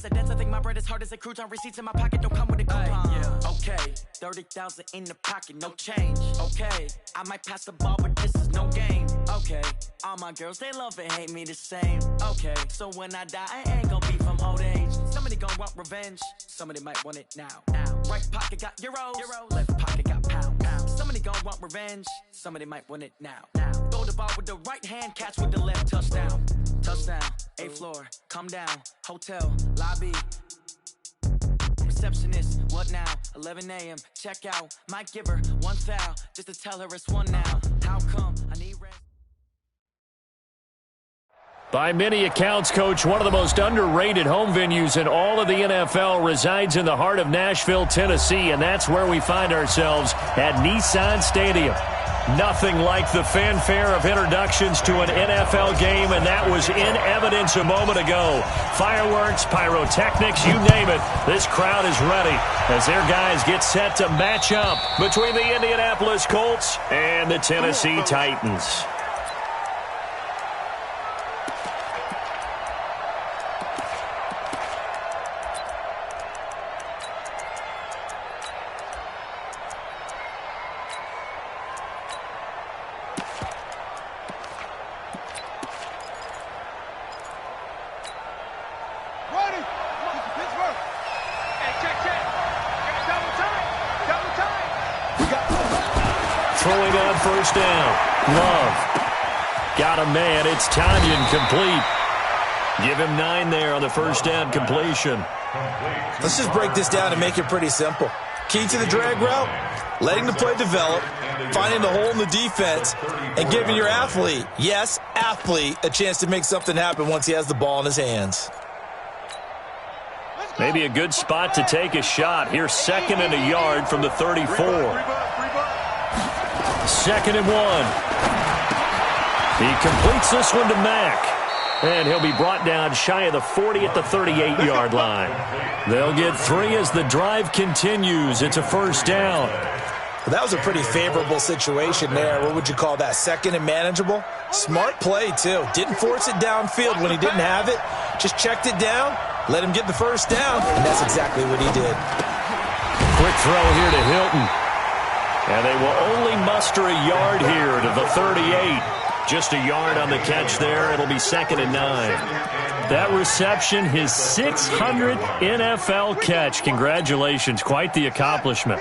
That's I think my bread is hard as a crouton. Receipts in my pocket don't come with a coupon. Yeah. Okay, 30,000 in the pocket, no change. Okay, I might pass the ball, but this is no game. Okay, all my girls, they love and hate me the same. Okay, so when I die, I ain't gonna be from old age. Somebody gonna want revenge, somebody might want it now. Right pocket got euros, left pocket got pounds. Somebody gonna want revenge, somebody might want it now. Throw the ball with the right hand, catch with the left, touchdown. Touchdown, 8th floor, come down, hotel, lobby. Receptionist, what now? 11 a.m., check out. Might give her one foul, just to tell her it's one now. How come? I need rest. By many accounts, Coach, one of the most underrated home venues in all of the NFL resides in the heart of Nashville, Tennessee, and that's where we find ourselves at Nissan Stadium. Nothing like the fanfare of introductions to an NFL game, and that was in evidence a moment ago. Fireworks, pyrotechnics, you name it. This crowd is ready as their guys get set to match up between the Indianapolis Colts and the Tennessee Titans. Throwing on first down. Love. Got a man. It's Tanyan complete. Give him 9 there on the first down completion. Let's just break this down and make it pretty simple. Key to the drag route, letting the play develop, finding the hole in the defense, and giving your athlete, yes, athlete, a chance to make something happen once he has the ball in his hands. Maybe a good spot to take a shot. Here's 2nd and a yard from the 34. 2nd and 1. He completes this one to Mack. And he'll be brought down shy of the 40 at the 38-yard line. They'll get 3 as the drive continues. It's a first down. Well, that was a pretty favorable situation there. What would you call that? 2nd and manageable? Smart play, too. Didn't force it downfield when he didn't have it. Just checked it down, let him get the first down, and that's exactly what he did. Quick throw here to Hilton. And they will only muster a yard here to the 38. Just a yard on the catch there. It'll be 2nd and 9. That reception, his 600th NFL catch. Congratulations. Quite the accomplishment.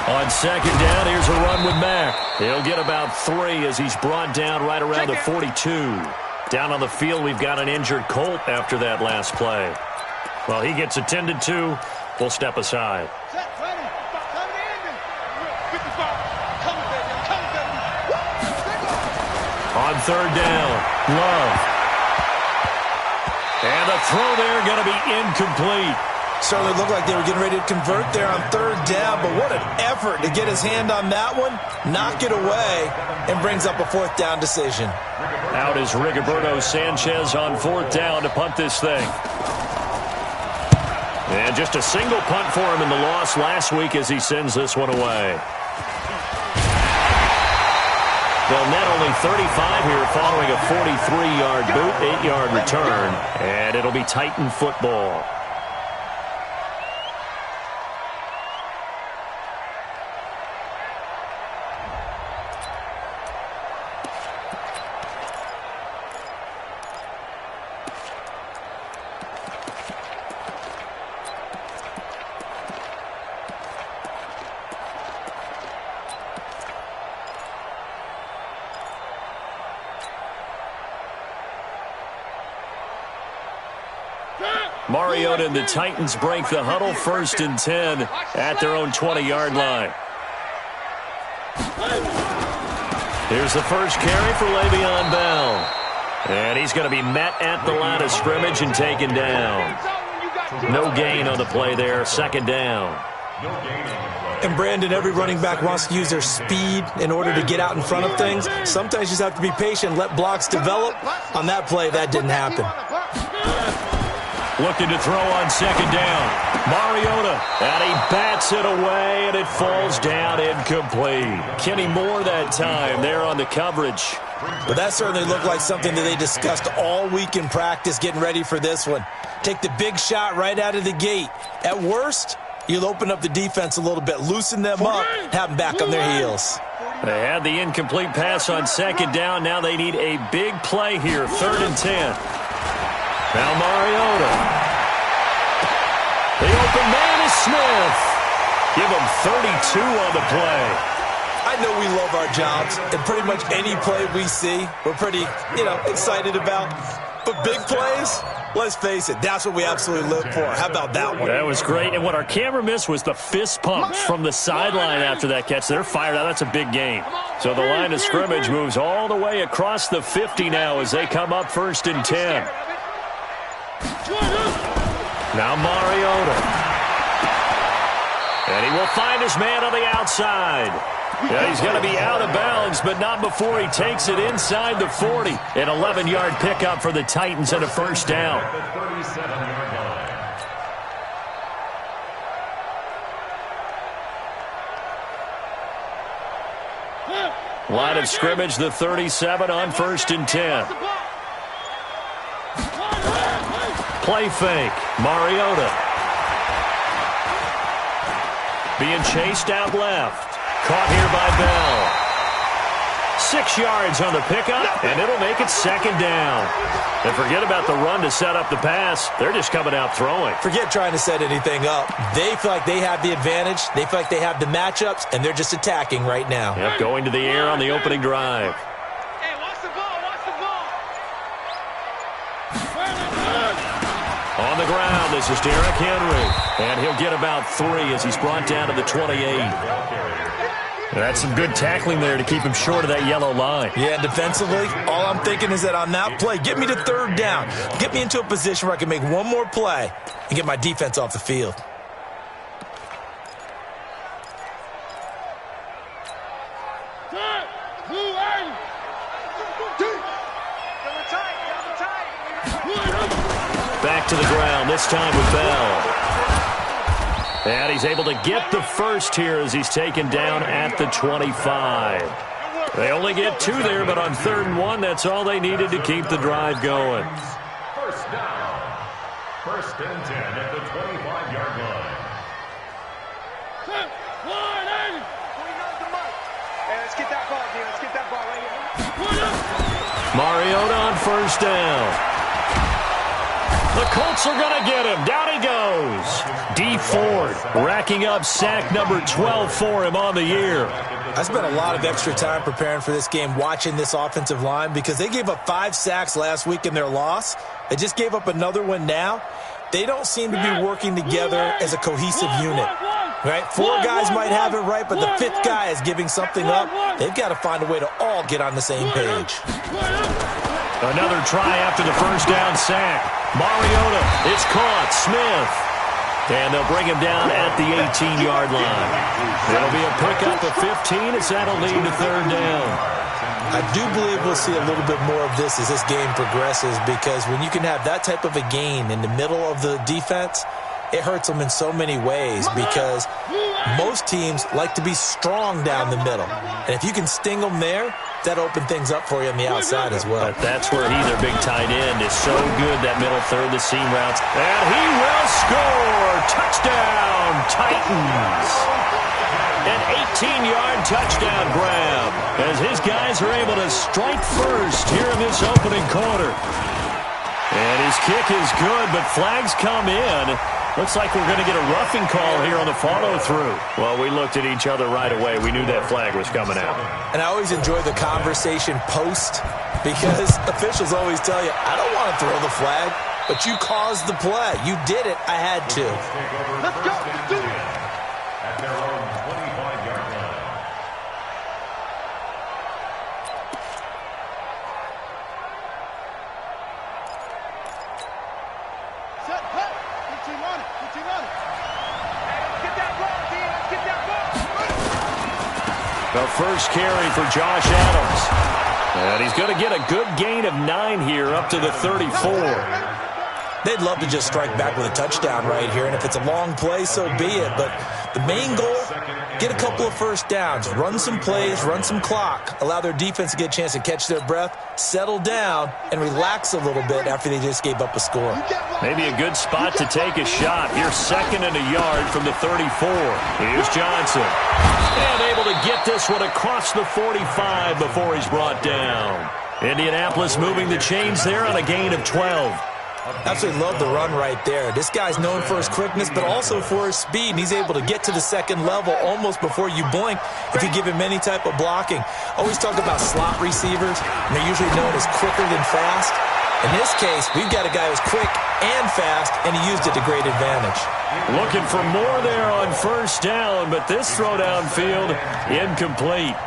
On 2nd down, here's a run with Mack. He'll get about 3 as he's brought down right around the 42. Down on the field, we've got an injured Colt after that last play. Well, he gets attended to. We'll step aside. On 3rd down, Love. And the throw there going to be incomplete. Certainly looked like they were getting ready to convert there on 3rd down, but what an effort to get his hand on that one, knock it away, and brings up a 4th down decision. Out is Rigoberto Sanchez on 4th down to punt this thing. And just a single punt for him in the loss last week as he sends this one away. They'll net only 35 here following a 43-yard boot, 8-yard return, and it'll be Titan football. Mariota and the Titans break the huddle, 1st and 10 at their own 20-yard line. Here's the first carry for Le'Veon Bell. And he's going to be met at the line of scrimmage and taken down. No gain on the play there, 2nd down. And Brandon, every running back wants to use their speed in order to get out in front of things. Sometimes you just have to be patient, let blocks develop. On that play, that didn't happen. Looking to throw on second down. Mariota, and he bats it away, and it falls down incomplete. Kenny Moore that time there on the coverage. But that certainly looked like something that they discussed all week in practice getting ready for this one. Take the big shot right out of the gate. At worst, you'll open up the defense a little bit, loosen them up, have them back on their heels. They had the incomplete pass on second down. Now they need a big play here, 3rd and 10. Now Mariota. The open man is Smith. Give him 32 on the play. I know we love our jobs, and pretty much any play we see, we're pretty, excited about. But big plays, let's face it, that's what we absolutely live for. How about that one? That was great. And what our camera missed was the fist pumps from the sideline after that catch. They're fired out. That's a big game. So the line of scrimmage moves all the way across the 50 now as they come up 1st and 10. Now Mariota. And he will find his man on the outside. Yeah, he's going to be out of bounds, but not before he takes it inside the 40. An 11-yard pickup for the Titans and a first down. Line of scrimmage, the 37 on 1st and 10. Play fake. Mariota. Being chased out left. Caught here by Bell. 6 yards on the pickup, and it'll make it 2nd down. And forget about the run to set up the pass. They're just coming out throwing. Forget trying to set anything up. They feel like they have the advantage. They feel like they have the matchups, and they're just attacking right now. Yep, going to the air on the opening drive. Hey, watch the ball, watch the ball. On the ground, this is Derrick Henry. And he'll get about 3 as he's brought down to the 28. That's some good tackling there to keep him short of that yellow line. Yeah, defensively, all I'm thinking is that on that play, get me to 3rd down. Get me into a position where I can make one more play and get my defense off the field. Back to the ground, this time with Bell. And he's able to get the first here as he's taken down at the 25. They only get 2 there, but on 3rd and 1, that's all they needed to keep the drive going. First down. 1st and 10 at the 25-yard line. Let's get that ball, dude. Let's get that ball right here. Mariota on 1st down. The Colts are going to get him. Down he goes. D Ford racking up sack number 12 for him on the year. I spent a lot of extra time preparing for this game, watching this offensive line, because they gave up 5 sacks last week in their loss. They just gave up another one now. They don't seem to be working together as a cohesive unit. Right? 4 guys might have it right, but the 5th guy is giving something up. They've got to find a way to all get on the same page. Another try after the first down sack. Mariota, it's caught. Smith. And they'll bring him down at the 18-yard line. It'll be a pickup of 15 as that'll lead to 3rd down. I do believe we'll see a little bit more of this as this game progresses, because when you can have that type of a gain in the middle of the defense, it hurts them in so many ways, because most teams like to be strong down the middle. And if you can sting them there, that opens things up for you on the outside as well. But that's where their big tight end, is so good, that middle third, the seam routes. And he will score! Touchdown, Titans! An 18-yard touchdown grab as his guys are able to strike first here in this opening quarter. And his kick is good, but flags come in. Looks like we're going to get a roughing call here on the follow-through. Well, we looked at each other right away. We knew that flag was coming out. And I always enjoy the conversation post, because officials always tell you, I don't want to throw the flag, but you caused the play. You did it. I had to. Let's go. Let's do it. At their own 25-yard line. Set, cut. Good team on it. Good team on it. Hey, let's get that ball, D. Let's get that ball. The first carry for Josh Adams. And he's going to get a good gain of 9 here up to the 34. They'd love to just strike back with a touchdown right here, and if it's a long play, so be it. But the main goal, get a couple of first downs, run some plays, run some clock, allow their defense to get a chance to catch their breath, settle down, and relax a little bit after they just gave up a score. Maybe a good spot to take a shot. Here's 2nd and a yard from the 34. Here's Johnson. And able to get this one across the 45 before he's brought down. Indianapolis moving the chains there on a gain of 12. Absolutely love the run right there. This guy's known for his quickness, but also for his speed. And he's able to get to the second level almost before you blink if you give him any type of blocking. Always talk about slot receivers, and they're usually known as quicker than fast. In this case, we've got a guy who's quick and fast, and he used it to great advantage. Looking for more there on first down, but this throw downfield incomplete.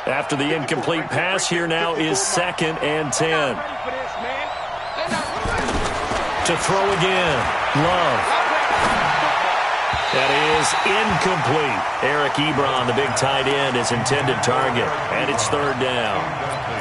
After the incomplete pass, here now is 2nd and 10. To throw again. Love. That is incomplete. Eric Ebron, the big tight end, is intended target. And it's 3rd down.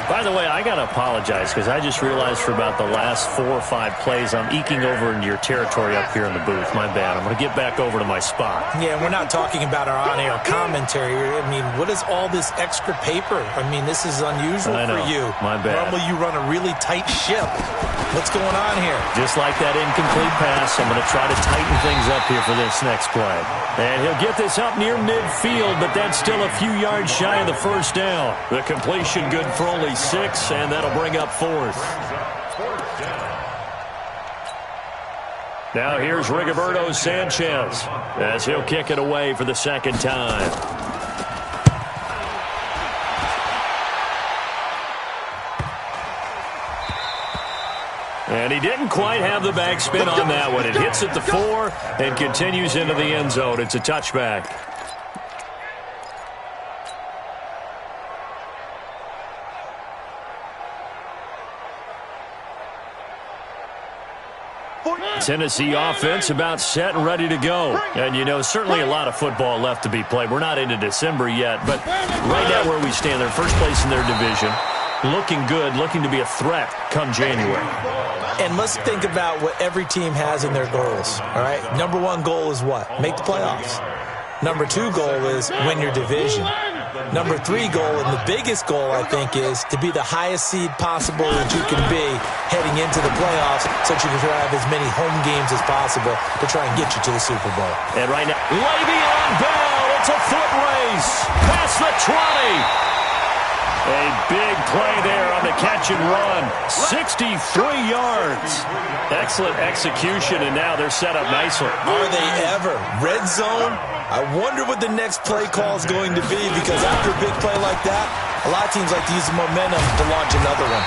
By the way, I got to apologize because I just realized for about the last 4 or 5 plays I'm eking over into your territory up here in the booth. My bad. I'm going to get back over to my spot. Yeah, we're not talking about our on-air commentary. I mean, what is all this extra paper? I mean, this is unusual for you. My bad. Normally you run a really tight ship. What's going on here? Just like that incomplete pass, I'm going to try to tighten things up here for this next play. And he'll get this up near midfield, but that's still a few yards shy of the first down. The completion good for only 6, and that'll bring up 4th. Now here's Rigoberto Sanchez as he'll kick it away for the 2nd time. And he didn't quite have the backspin on that one. It hits at the 4 and continues into the end zone. It's a touchback. Tennessee offense about set and ready to go. And, you know, certainly a lot of football left to be played. We're not into December yet, but right now where we stand, they're first place in their division. Looking good, looking to be a threat come January. And let's think about what every team has in their goals, all right? Number 1 goal is what? Make the playoffs. Number 2 goal is win your division. Number 3 goal, and the biggest goal, I think, is to be the highest seed possible that you can be heading into the playoffs so that you can have as many home games as possible to try and get you to the Super Bowl. And right now, Le'Veon Bell, it's a foot race past the 20. A big play there on the catch and run. 63 yards. Excellent execution, and now they're set up nicely. Are they ever? Red zone? I wonder what the next play call is going to be, because after a big play like that, a lot of teams like to use the momentum to launch another one.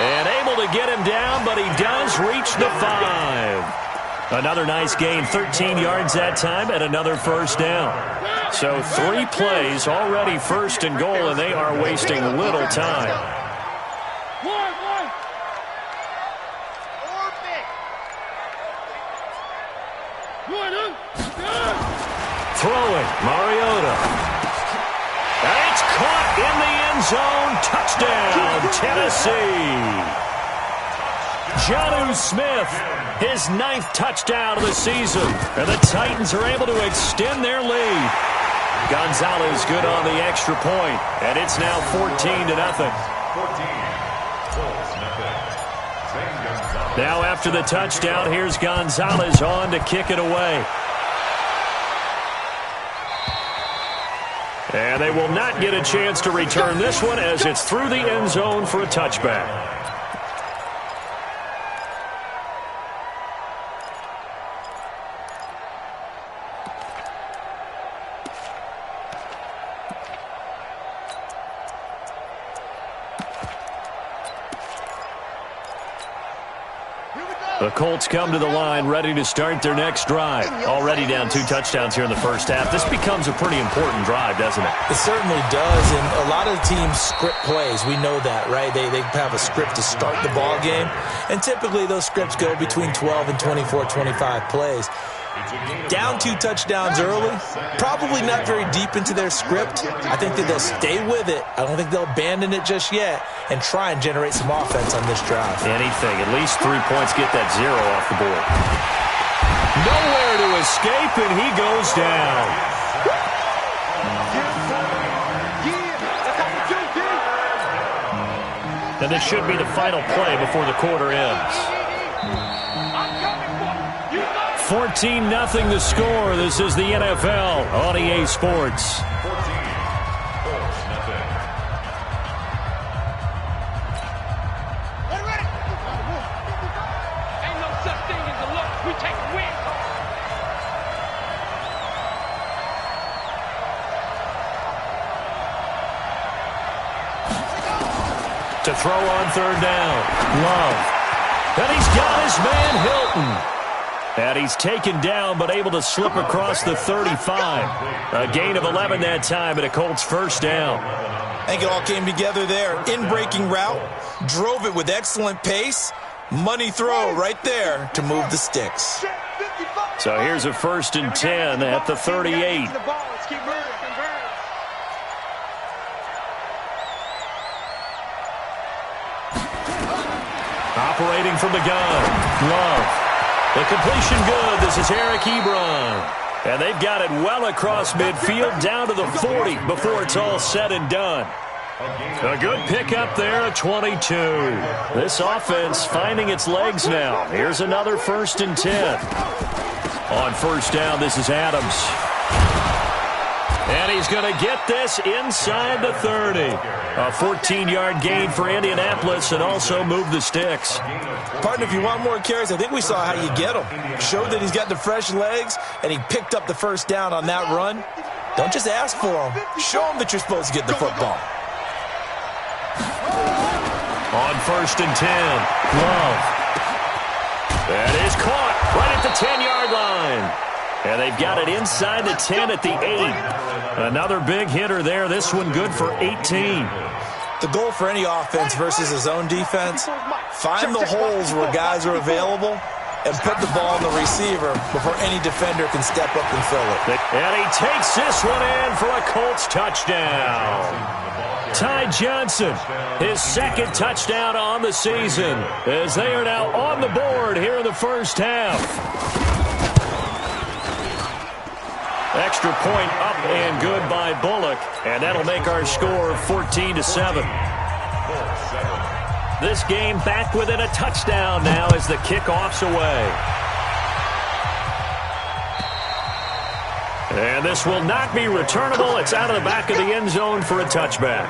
And able to get him down, but he does reach the 5. Another nice gain, 13 yards that time, and another first down. So 3 plays, already 1st and goal, and they are wasting little time. Throwing, Mariota. And it's caught in the end zone. Touchdown, Tennessee. Jonnu Smith, his 9th touchdown of the season. And the Titans are able to extend their lead. Gonzalez good on the extra point, and it's now 14-0. Now after the touchdown, here's Gonzalez on to kick it away. And they will not get a chance to return this one as it's through the end zone for a touchback. The Colts come to the line ready to start their next drive. Already down 2 touchdowns here in the first half. This becomes a pretty important drive, doesn't it? It certainly does, and a lot of teams script plays. We know that, right? They have a script to start the ball game, and typically those scripts go between 12 and 24, 25 plays. Down 2 touchdowns early, probably not very deep into their script. I think that they'll stay with it. I don't think they'll abandon it just yet and try and generate some offense on this drive. Anything, at least 3 points, get that 0 off the board. Nowhere to escape, and he goes down. And this should be the final play before the quarter ends. 14-0 the score. This is the NFL on EA Sports. Ain't no such thing as a look. We take a win. To throw on third down. Love. And he's got his man Hilton. And he's taken down but able to slip across the 35. A gain of 11 that time and a Colts first down. I think it all came together there. In-breaking route, drove it with excellent pace. Money throw right there to move the sticks. So here's a 1st and 10 at the 38. Operating from the gun. Love. The completion good. This is Eric Ebron. And they've got it well across midfield down to the 40 before it's all said and done. A good pickup there at 22. This offense finding its legs now. Here's another 1st and 10. On first down, this is Adams. And he's going to get this inside the 30. A 14-yard gain for Indianapolis and also move the sticks. Partner, if you want more carries, I think we saw how you get him. Showed that he's got the fresh legs, and he picked up the first down on that run. Don't just ask for him. Show him that you're supposed to get the football. On 1st and 10, Love. That is caught right at the 10-yard line. And they've got it inside the 10 at the 8. Another big hitter there. This one good for 18. The goal for any offense versus his own defense, find the holes where guys are available and put the ball in the receiver before any defender can step up and fill it. And he takes this one in for a Colts touchdown. Ty Johnson, his 2nd touchdown on the season, as they are now on the board here in the first half. Extra point up and good by Bullock, and that'll make our score 14-7. This game back within a touchdown now as the kickoff's away. And this will not be returnable. It's out of the back of the end zone for a touchback.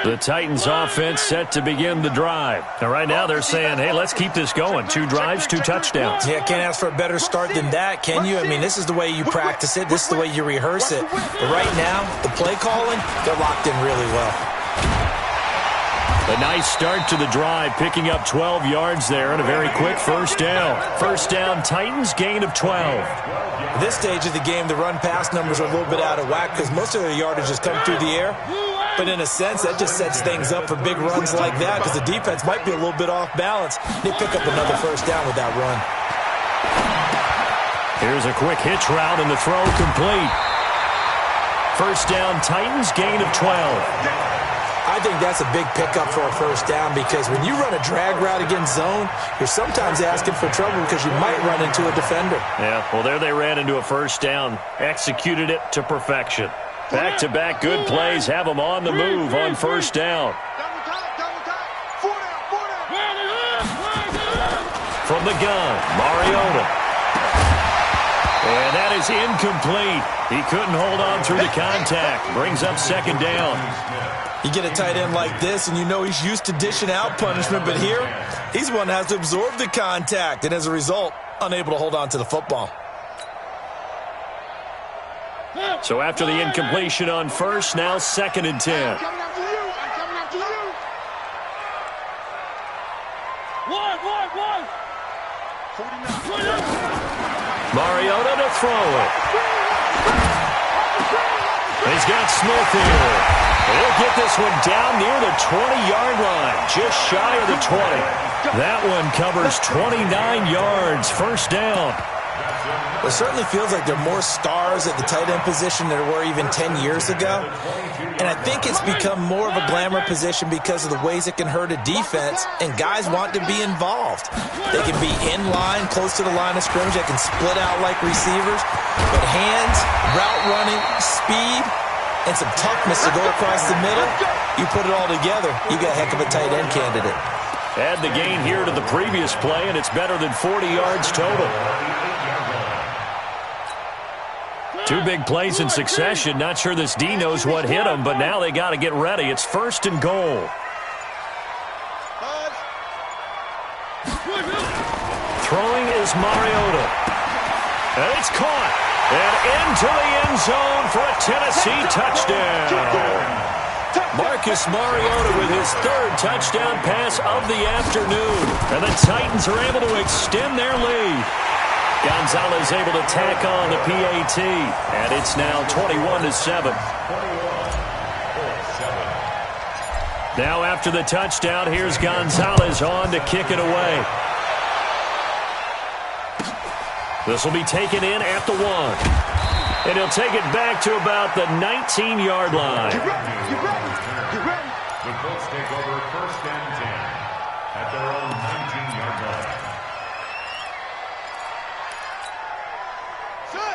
The Titans offense set to begin the drive. Now right now they're saying, hey, let's keep this going. 2 drives, 2 touchdowns. Yeah, can't ask for a better start than that, can you? I mean, this is the way you practice it. This is the way you rehearse it. But right now, the play calling, they're locked in really well. A nice start to the drive, picking up 12 yards there and a very quick first down. First down, Titans, gain of 12. At this stage of the game, the run-pass numbers are a little bit out of whack because most of their yardage has come through the air. But in a sense, that just sets things up for big runs like that because the defense might be a little bit off balance. They pick up another first down with that run. Here's a quick hitch route and the throw complete. First down, Titans, gain of 12. I think that's a big pickup for a first down because when you run a drag route against zone, you're sometimes asking for trouble because you might run into a defender. Yeah, well, there they ran into a first down, executed it to perfection. Back-to-back good plays have them on the move on first down. From the gun, Mariota. And that is incomplete. He couldn't hold on through the contact. Brings up second down. You get a tight end like this, and you know he's used to dishing out punishment, but here, he's the one that has to absorb the contact, and as a result, unable to hold on to the football. So after the incompletion on first, now 2nd and 10. Mariota to throw it. He's got Smith here. He'll get this one down near the 20-yard line, just shy of the 20. That one covers 29 yards, first down. It certainly feels like there are more stars at the tight end position than there were even 10 years ago. And I think it's become more of a glamour position because of the ways it can hurt a defense, and guys want to be involved. They can be in line, close to the line of scrimmage. They can split out like receivers. But hands, route running, speed, and some toughness to go across the middle, you put it all together, you got a heck of a tight end candidate. Add the gain here to the previous play, and it's better than 40 yards total. Two big plays in succession. Not sure this D knows what hit him, but now they got to get ready. It's first and goal. Throwing is Mariota. And it's caught. And into the end zone for a Tennessee touchdown. Marcus Mariota with his third touchdown pass of the afternoon. And the Titans are able to extend their lead. Gonzalez able to tack on the PAT, and it's now 21-7. Now after the touchdown, here's Gonzalez on to kick it away. This will be taken in at the 1. And he'll take it back to about the 19-yard line. You ready? The Colts take over first and 10 at their own 19-yard line.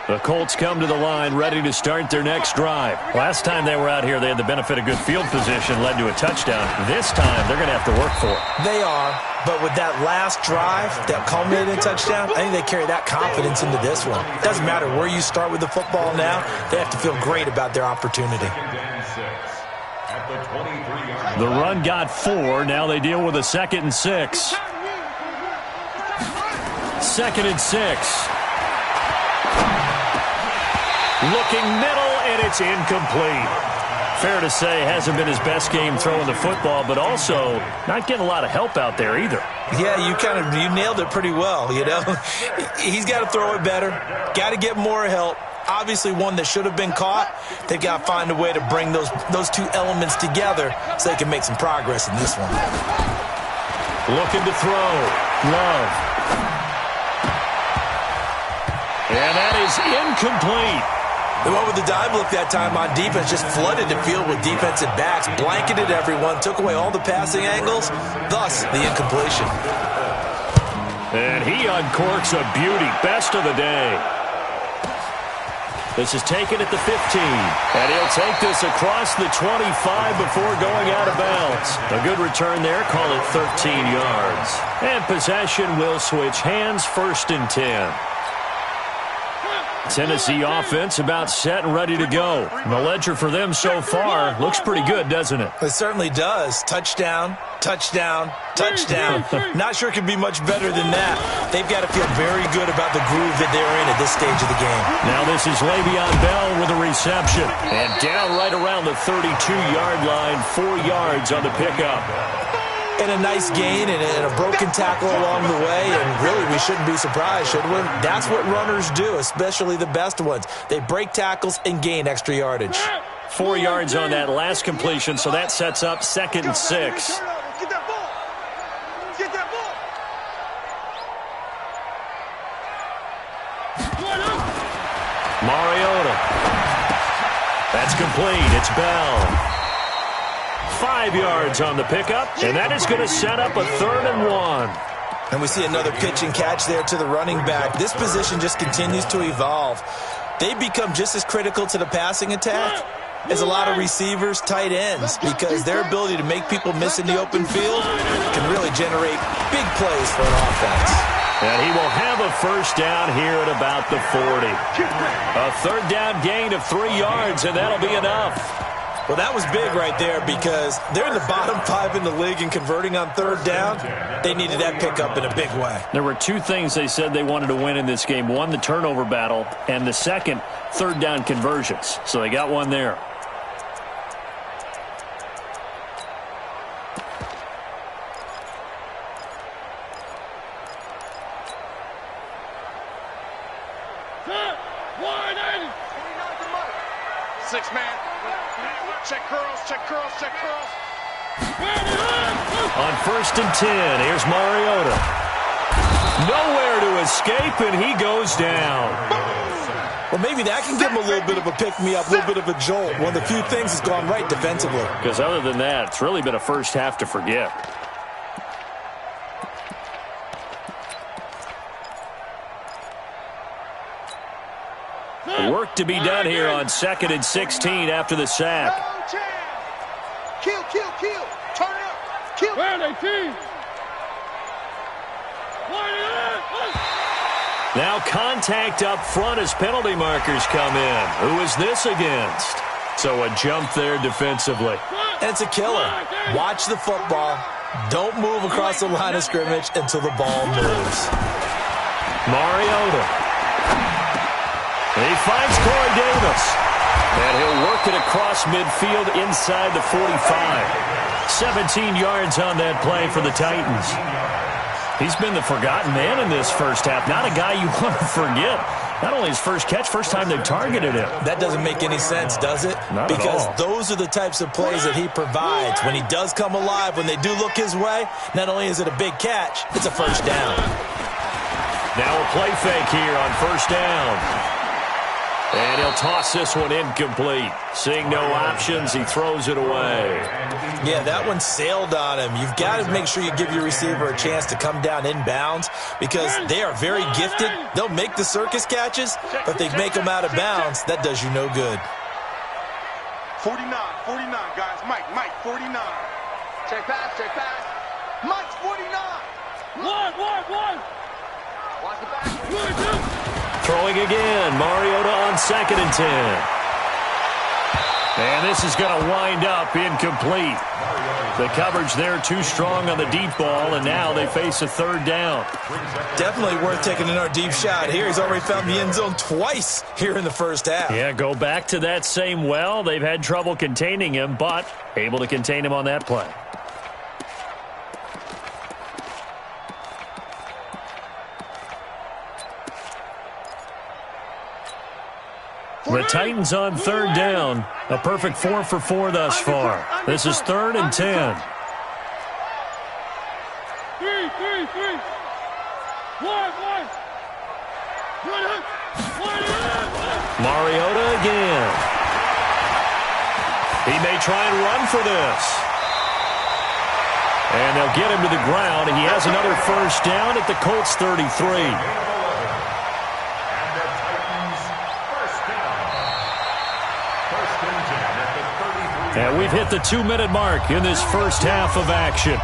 The Colts come to the line ready to start their next drive. Last time they were out here, they had the benefit of good field position, led to a touchdown. This time, they're going to have to work for it. They are, but with that last drive that culminated in a touchdown, I think they carry that confidence into this one. It doesn't matter where you start with the football now, they have to feel great about their opportunity. The run got 4. Now they deal with a 2nd and 6. 2nd and 6. Looking middle, and it's incomplete. Fair to say, hasn't been his best game throwing the football, but also not getting a lot of help out there either. Yeah, you nailed it pretty well, you know. He's got to throw it better, got to get more help. Obviously one that should have been caught. They've got to find a way to bring those two elements together so they can make some progress in this one. Looking to throw. Love. And that is incomplete. The one with the dive look that time on defense just flooded the field with defensive backs, blanketed everyone, took away all the passing angles, thus the incompletion. And he uncorks a beauty. Best of the day. This is taken at the 15. And he'll take this across the 25 before going out of bounds. A good return there. Call it 13 yards. And possession will switch hands, first and 10. Tennessee offense about set and ready to go. The ledger for them so far looks pretty good, doesn't it? It certainly does. Touchdown, touchdown, touchdown. Not sure it could be much better than that. They've got to feel very good about the groove that they're in at this stage of the game. Now this is Le'Veon Bell with a reception. And down right around the 32-yard line, 4 yards on the pickup. And a nice gain and a broken tackle along the way, and really we shouldn't be surprised, should we? That's what runners do, especially the best ones. They break tackles and gain extra yardage. 4 yards on that last completion, so that sets up 2nd and 6. Get that ball. Get that ball. Mariota. That's complete. It's Bell. 5 yards on the pickup, and that is going to set up a 3rd and 1. And we see another pitch and catch there to the running back. This position just continues to evolve. They become just as critical to the passing attack as a lot of receivers, tight ends, because their ability to make people miss in the open field can really generate big plays for an offense. And he will have a first down here at about the 40. A 3rd down gain of 3 yards, and that'll be enough. Well, that was big right there because they're in the bottom 5 in the league and converting on 3rd down. They needed that pickup in a big way. There were 2 things they said they wanted to win in this game. One, the turnover battle, and the second, 3rd down conversions. So they got one there. 6, man. Check curls, check curls, check curls. On 1st and 10, here's Mariota. Nowhere to escape, and he goes down. Well, maybe that can give him a little bit of a pick-me-up, a little bit of a jolt. One of the few things that's gone right defensively. Because other than that, it's really been a first half to forget. Work to be done here on 2nd and 16 after the sack. Kill, kill, kill. Turn it up. Kill. Where are they, team? Now contact up front as penalty markers come in. Who is this against? So a jump there defensively. And it's a killer. Watch the football. Don't move across the line of scrimmage until the ball moves. Mariota. He finds Corey Davis. And he'll work it across midfield inside the 45. 17 yards on that play for the Titans. He's been the forgotten man in this first half. Not a guy you want to forget. Not only his first catch, first time they've targeted him. That doesn't make any sense, does it? Not because at all. Those are the types of plays that he provides. When he does come alive, when they do look his way, not only is it a big catch, it's a first down. Now a play fake here on 1st down. And he'll toss this one incomplete. Seeing no options, he throws it away. Yeah, that one sailed on him. You've got to make sure you give your receiver a chance to come down inbounds because they are very gifted. They'll make the circus catches, but they make them out of bounds. That does you no good. 49, guys. Mike, 49. Check pass. Mike's 49. One. Watch the back. Throwing again. Mariota on 2nd and 10. And this is going to wind up incomplete. The coverage there too strong on the deep ball, and now they face a 3rd down. Definitely worth taking another deep shot here. He's already found the end zone twice here in the first half. Yeah, go back to that same well. They've had trouble containing him, but able to contain him on that play. The Titans on 3rd down. A perfect 4 for 4 thus far. This is 3rd and 10. Mariota again. He may try and run for this. And they'll get him to the ground. He has another first down at the Colts 33. And we've hit the 2-minute mark in this first half of action.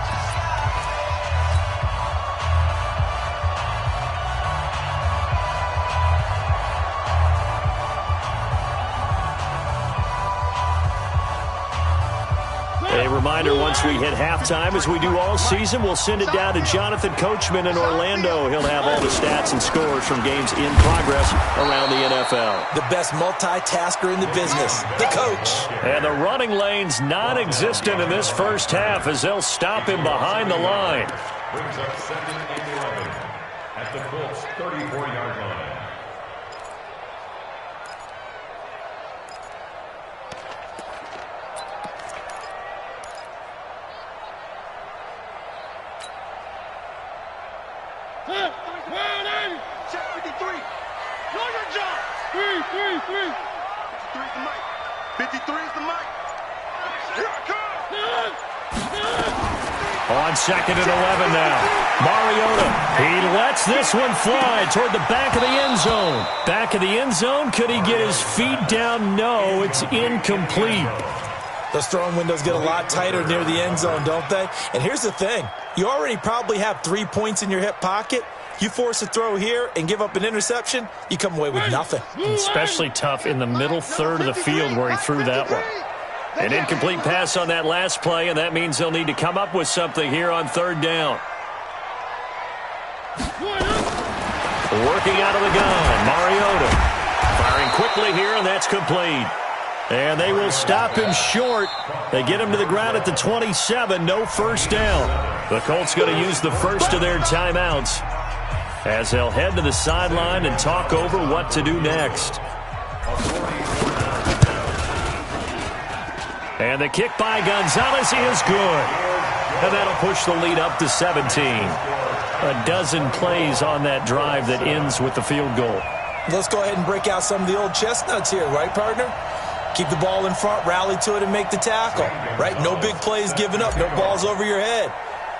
A reminder, once we hit halftime, as we do all season, we'll send it down to Jonathan Coachman in Orlando. He'll have all the stats and scores from games in progress around the NFL. The best multitasker in the business, the coach. And the running lane's non-existent in this first half as they'll stop him behind the line. Brings up 2nd and 11 at the Colts 34-yard line. Check 53. Know your job. 53 is the mic. 53 is the mic. Here I come. On 2nd and 11 now. Mariota. He lets this one fly toward the back of the end zone. Back of the end zone. Could he get his feet down? No, it's incomplete. Those throwing windows get a lot tighter near the end zone, don't they? And here's the thing. You already probably have 3 points in your hip pocket. You force a throw here and give up an interception, you come away with nothing. Especially tough in the middle third of the field where he threw that one. An incomplete pass on that last play, and that means they'll need to come up with something here on 3rd down. Working out of the gun, Mariota. Firing quickly here, and that's complete. And they will stop him short. They get him to the ground at the 27, no first down. The Colts going to use the first of their timeouts as they'll head to the sideline and talk over what to do next. And the kick by Gonzalez is good. And that'll push the lead up to 17. A dozen plays on that drive that ends with the field goal. Let's go ahead and break out some of the old chestnuts here, right, partner? Keep the ball in front, rally to it, and make the tackle, right? No big plays given up, no balls over your head.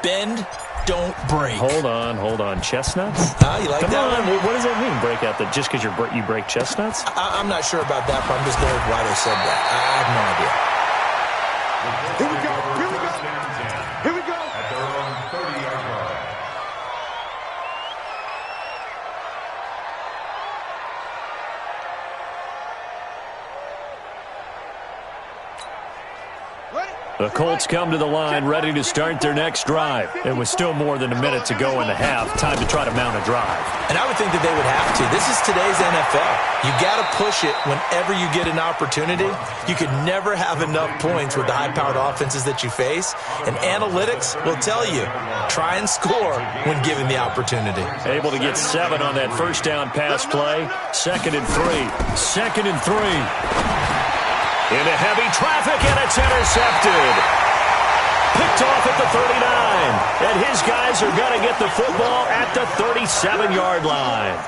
Bend, don't break. Hold on. Chestnuts? You like Come that on. one? What does that mean, break out? That just because you break chestnuts? I'm not sure about that, but I'm just going with why they said that. I have no idea. Here we go. Here we go. At their own 30-yard line. The Colts come to the line ready to start their next drive. It was still more than a minute to go in the half. Time to try to mount a drive. And I would think that they would have to. This is today's NFL. You got to push it whenever you get an opportunity. You can never have enough points with the high-powered offenses that you face. And analytics will tell you, try and score when given the opportunity. Able to get 7 on that first down pass play. 2nd and 3. 2nd and 3. Into heavy traffic, and it's intercepted. Picked off at the 39. And his guys are going to get the football at the 37-yard line.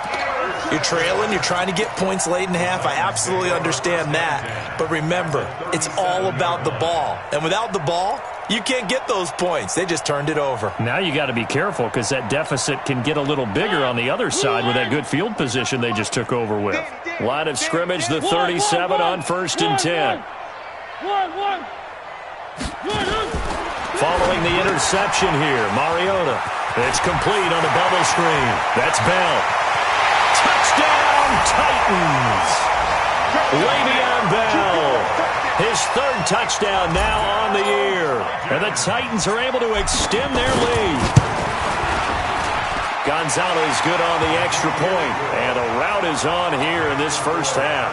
You're trailing. You're trying to get points late in the half. I absolutely understand that. But remember, it's all about the ball. And without the ball, you can't get those points. They just turned it over. Now you got to be careful because that deficit can get a little bigger on the other side with that good field position they just took over with. Line of scrimmage, the 37 on 1st and 10. Following the interception here, Mariota. It's complete on the bubble screen. That's Bell. Touchdown, Titans. Le'Veon Bell. His 3rd touchdown now on the year. And the Titans are able to extend their lead. Gonzalez good on the extra point. And a rout is on here in this first half.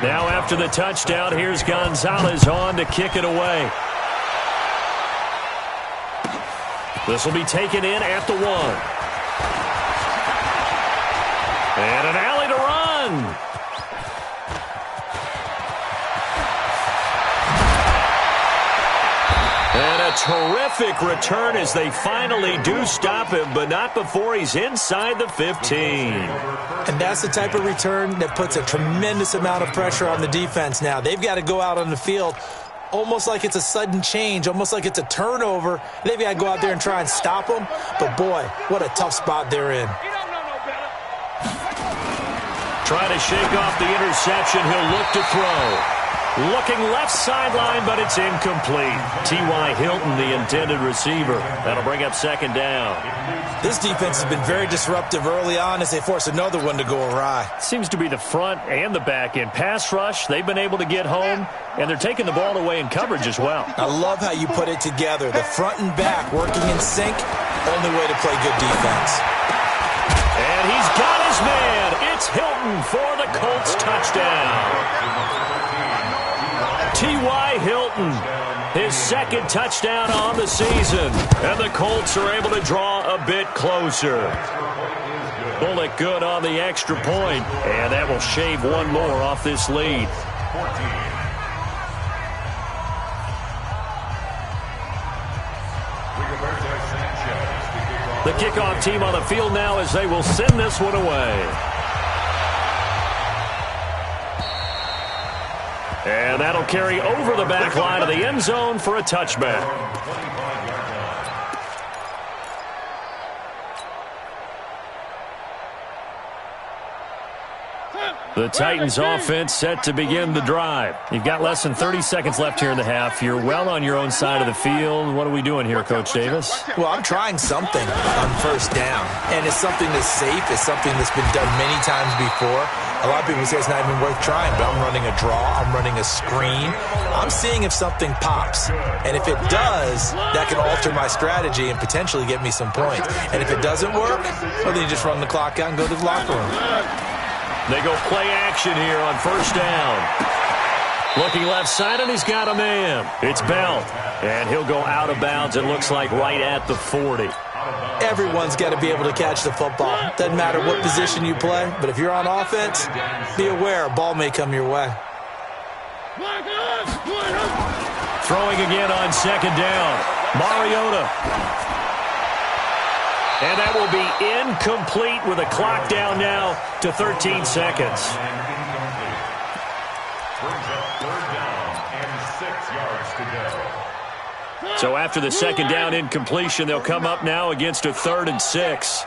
Now after the touchdown, here's Gonzalez on to kick it away. This will be taken in at the 1. And an alley to run. And a terrific return as they finally do stop him, but not before he's inside the 15. And that's the type of return that puts a tremendous amount of pressure on the defense now. They've got to go out on the field almost like it's a sudden change, almost like it's a turnover. They've got to go out there and try and stop them. But, boy, what a tough spot they're in. Trying to shake off the interception. He'll look to throw. Looking left sideline, but it's incomplete. T.Y. Hilton, the intended receiver. That'll bring up 2nd down. This defense has been very disruptive early on as they force another one to go awry. Seems to be the front and the back end. Pass rush, they've been able to get home, and they're taking the ball away in coverage as well. I love how you put it together. The front and back working in sync, only way to play good defense. And he's got his man. It's Hilton for the Colts touchdown. T.Y. Hilton, his 2nd touchdown on the season. And the Colts are able to draw a bit closer. Bullock good on the extra point, and that will shave one more off this lead. The kickoff team on the field now as they will send this one away. And that'll carry over the back line of the end zone for a touchback. The Titans offense set to begin the drive. You've got less than 30 seconds left here in the half. You're well on your own side of the field. What are we doing here, Coach Davis? Well, I'm trying something on 1st down. And it's something that's safe. It's something that's been done many times before. A lot of people say it's not even worth trying, but I'm running a draw. I'm running a screen. I'm seeing if something pops. And if it does, that can alter my strategy and potentially get me some points. And if it doesn't work, well, then you just run the clock out and go to the locker room. They go play action here on 1st down. Looking left side, and he's got a man. It's Bell. And he'll go out of bounds, it looks like, right at the 40. Everyone's got to be able to catch the football. Doesn't matter what position you play, but if you're on offense, be aware a ball may come your way. Throwing again on second down. Mariota. And that will be incomplete with a clock down now to 13 seconds. Brings up third down and 6 yards to go. So after the second down incompletion, they'll come up now against a 3rd and 6.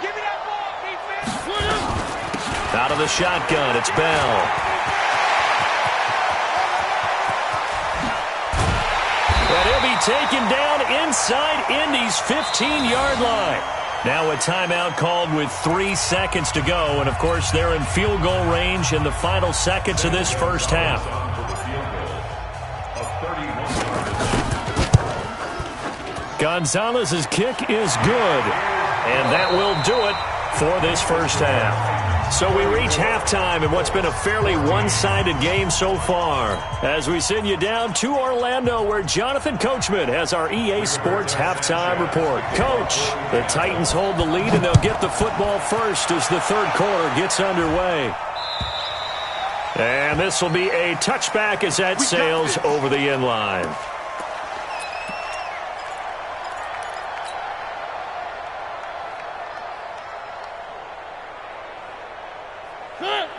Give me that ball, defense. Out of the shotgun, it's Bell. And he'll be taken down inside Indy's 15-yard line. Now a timeout called with 3 seconds to go. And, of course, they're in field goal range in the final seconds of this first half. Gonzalez's kick is good. And that will do it for this first half. So we reach halftime in what's been a fairly one-sided game so far, as we send you down to Orlando, where Jonathan Coachman has our EA Sports halftime report. Coach, the Titans hold the lead, and they'll get the football first as the third quarter gets underway. And this will be a touchback as that sails over the end line.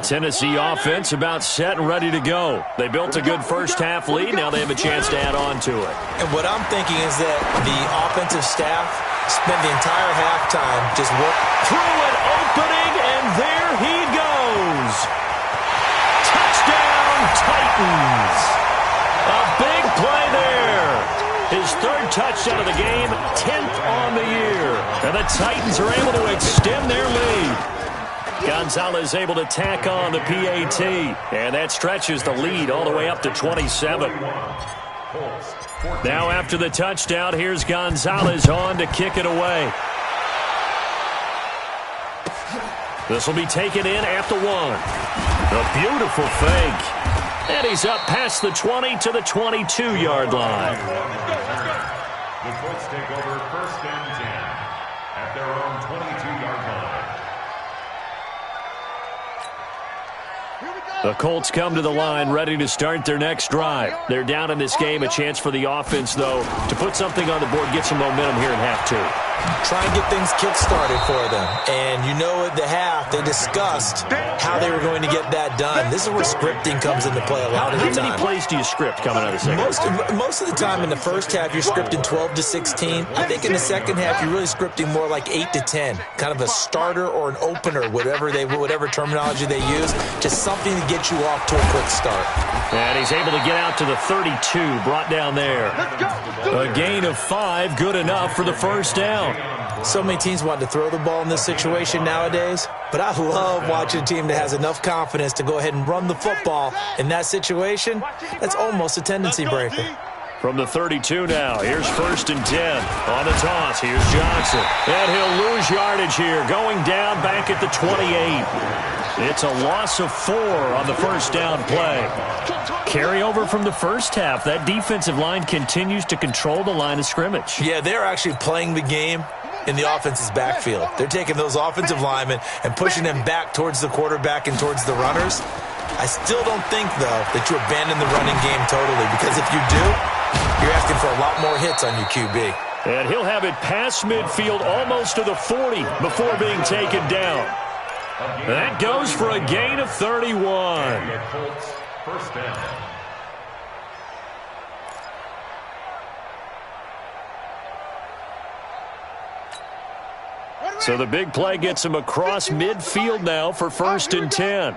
Tennessee offense about set and ready to go. They built a good first-half lead. Now they have a chance to add on to it. And what I'm thinking is that the offensive staff spent the entire halftime just working through an opening, and there he goes. Touchdown, Titans. A big play there. His 3rd touchdown of the game, 10th on the year. And the Titans are able to extend their lead. Gonzalez able to tack on the PAT, and that stretches the lead all the way up to 27. Now after the touchdown, here's Gonzalez on to kick it away. This will be taken in at the 1. A beautiful fake. And he's up past the 20 to the 22-yard line. The Colts take over 1st and 10 at their own 22-yard line. The Colts come to the line ready to start their next drive. They're down in this game. A chance for the offense, though, to put something on the board, get some momentum here in half 2. Try and get things kick-started for them. And you know at the half, they discussed how they were going to get that done. This is where scripting comes into play a lot of the time. How many plays do you script coming out of the second? Most of the time in the first half, you're scripting 12 to 16. I think in the second half, you're really scripting more like 8 to 10. Kind of a starter or an opener, whatever terminology they use. Just something to get you off to a quick start. And he's able to get out to the 32, brought down there. A gain of 5, good enough for the first down. So many teams want to throw the ball in this situation nowadays, but I love watching a team that has enough confidence to go ahead and run the football in that situation. That's almost a tendency breaker. From the 32 now, here's 1st and 10. On the toss, here's Johnson. And he'll lose yardage here, going down back at the 28. It's a loss of 4 on the first down play. Carry over from the first half. That defensive line continues to control the line of scrimmage. Yeah, they're actually playing the game in the offense's backfield. They're taking those offensive linemen and pushing them back towards the quarterback and towards the runners. I still don't think, though, that you abandon the running game totally, because if you do, you're asking for a lot more hits on your QB. And he'll have it past midfield almost to the 40 before being taken down. That goes for a gain of 31. Colts, 1st down. So the big play gets him across midfield now for 1st and 10.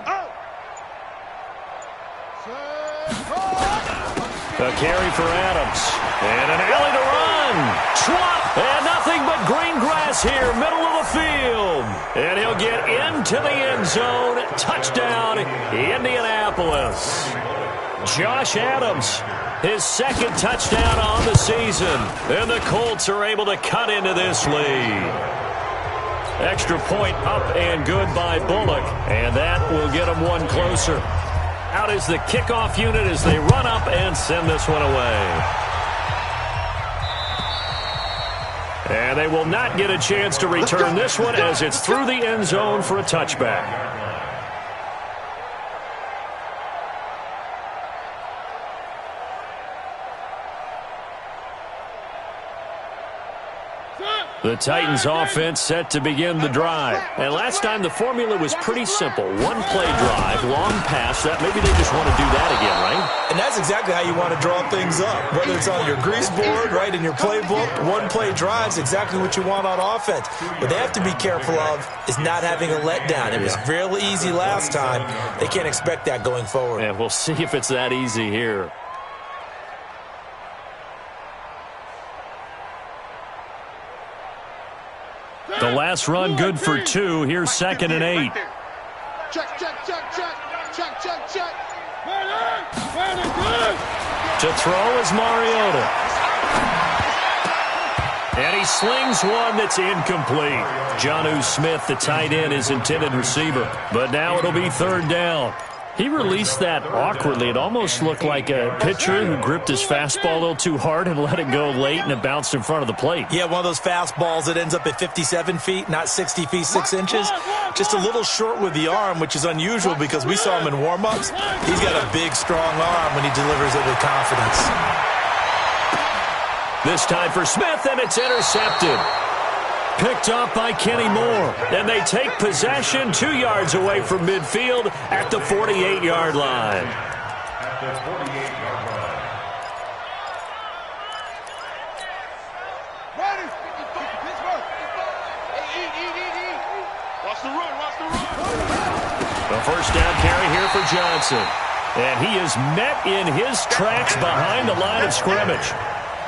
A carry for Adams. And an alley to run. Swat. And nothing but green grass here, middle of the field. And he'll get into the end zone. Touchdown, Indianapolis. Josh Adams, his 2nd touchdown on the season. And the Colts are able to cut into this lead. Extra point up and good by Bullock. And that will get them one closer. Out is the kickoff unit as they run up and send this one away. And they will not get a chance to return this one as it's through the end zone for a touchback. The Titans offense set to begin the drive. And last time the formula was pretty simple. One play drive, long pass. That maybe they just want to do that again, right? And that's exactly how you want to draw things up. Whether it's on your grease board, right, in your playbook, one play drive is exactly what you want on offense. What they have to be careful of is not having a letdown. It was really easy last time. They can't expect that going forward. And we'll see if it's that easy here. The last run good for 2. Here's 2nd and 8. Check. To throw is Mariota. And he slings one that's incomplete. Jonnu Smith, the tight end, is intended receiver. But now it'll be 3rd down. He released that awkwardly. It almost looked like a pitcher who gripped his fastball a little too hard and let it go late, and it bounced in front of the plate. Yeah, one of those fastballs that ends up at 57 feet, not 60 feet, 6 inches. Just a little short with the arm, which is unusual because we saw him in warm-ups. He's got a big, strong arm when he delivers it with confidence. This time for Smith, and it's intercepted. Picked up by Kenny Moore. And they take possession 2 yards away from midfield at the 48-yard line. At the 48-yard line. Watch the run. The first down carry here for Johnson. And he is met in his tracks behind the line of scrimmage.